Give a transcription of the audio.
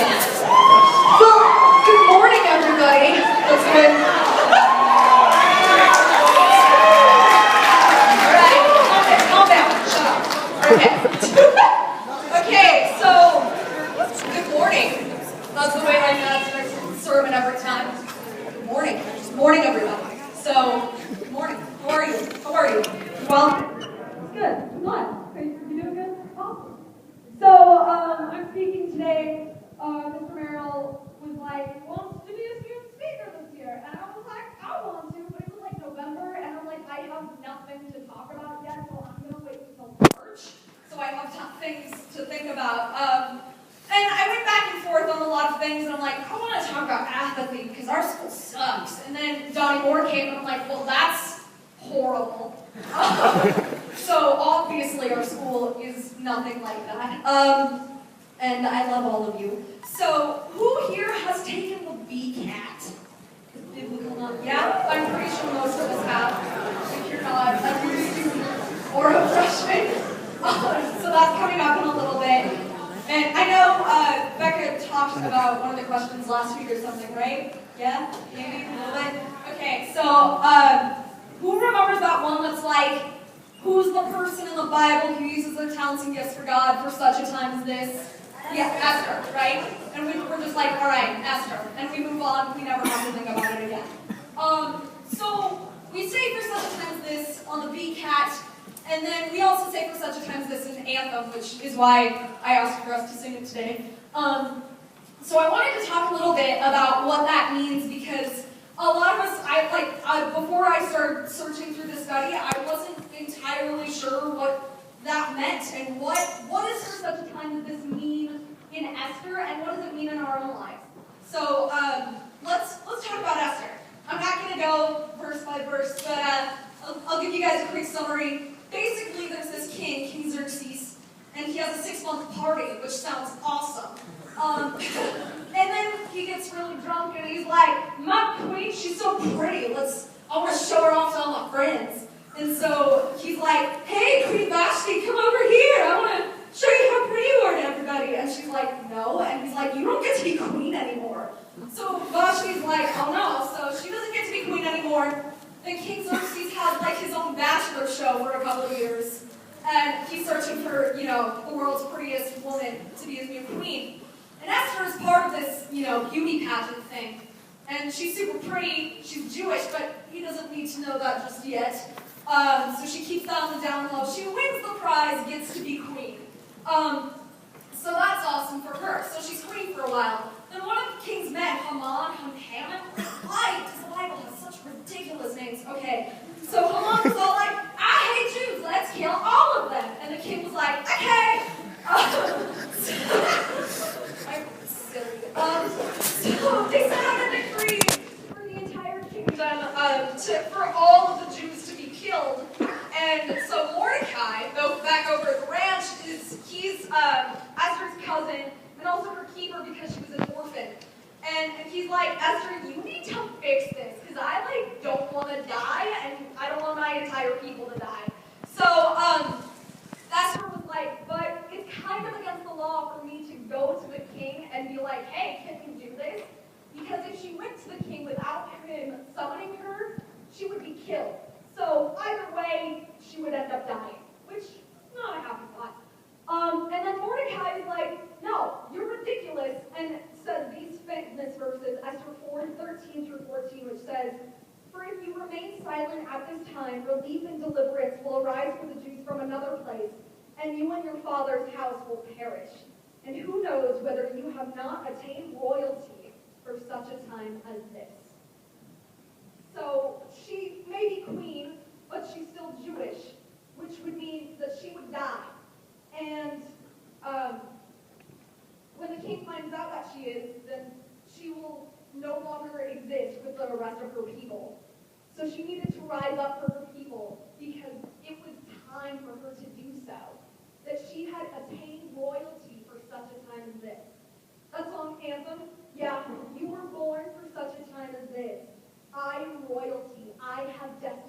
Well, good morning, everybody. That's good. Alright, calm down. Shut up. Okay. Okay, so, good morning. That's the way I start the sermon every time. Good morning. Just morning, everybody. So, good morning. How are you? How are you? Well, good. I'm glad. You doing good? Awesome. So, I'm speaking today. Mr. Merrill was like, wants to be a student speaker this year. And I was like, I want to, but it was like November, and I'm like, I have nothing to talk about yet, so I'm going to wait until March. So I have things to think about. And I went back and forth on a lot of things, and I'm like, I want to talk about apathy because our school sucks. And then Donnie Moore came, and I'm like, well, that's horrible. So obviously our school is nothing like that. And I love all of you. So who here has taken the BCAT? Biblical knowledge. Yeah, I'm pretty sure most of us have. If you're not a new student or a freshman. So that's coming up in a little bit. And I know Becca talked about one of the questions last week or something, right? Yeah? Maybe a little bit? Okay, so who remembers that one that's like, who's the person in the Bible who uses their talents and gifts for God for such a time as this? Yeah, Esther, right? And we're just like, all right, Esther. And we move on, we never have to think about it again. So we say for such a time as this on the BCAT, and then we also say for such a time as this in Anthem, which is why I asked for us to sing it today. So I wanted to talk a little bit about what that means, because a lot of us, before I started searching through the study, I wasn't entirely sure what that meant, and what does for such a time as this mean in Esther, and what does it mean in our own lives? So let's talk about Esther. I'm not going to go verse by verse, but I'll give you guys a quick summary. Basically, there's this King Xerxes, and he has a 6-month party, which sounds awesome. And then he gets really drunk, and he's like, my queen, she's so pretty. I want to show her off to all my friends. And so he's like, hey, Queen Vashti, come over here. I want to show you how pretty you are to everybody. And she's like, no. And he's like, you don't get to be queen anymore. So Vashti's like, oh no. So she doesn't get to be queen anymore. Then King Xerxes has like his own bachelor show for a couple of years. And he's searching for, the world's prettiest woman to be his new queen. And Esther is part of this, beauty pageant thing. And she's super pretty, she's Jewish, but he doesn't need to know that just yet. So she keeps that on the down low. She wins the prize, gets to be queen. So that's awesome for her. So she's queen for a while. Then one of the king's men, Haman. Why does the Bible have such ridiculous names? Okay. So Haman was all like, I hate Jews, let's kill all of them. And the king was like, okay. So they set out a decree for the entire kingdom for all of the Jews to be killed. And so Mordecai, back over at the ranch, he's Esther's cousin and also her keeper because she was an orphan. And he's like, Esther, you need to fix this because I don't want to die and I don't want my entire people to die. So Esther was like, but it's kind of against the law for me to go to the king and be like, hey, can you do this? Because if she went to the king without him summoning her, she would be killed. So either way, she would end up dying, which is not a happy thought. And then Mordecai is like, no, you're ridiculous, and says these famous verses, Esther 4:13-14, which says, for if you remain silent at this time, relief and deliverance will arise for the Jews from another place, and you and your father's house will perish. And who knows whether you have not attained royalty for such a time as this. So she may be queen, but she's still Jewish, which would mean that she would die. And when the king finds out that she is, then she will no longer exist with the rest of her people. So she needed to rise up for her people because it was time for her to do so. That she had attained royalty for such a time as this. That song, Anthem, yeah, you were born for such a time as this. I am royalty. I have destiny.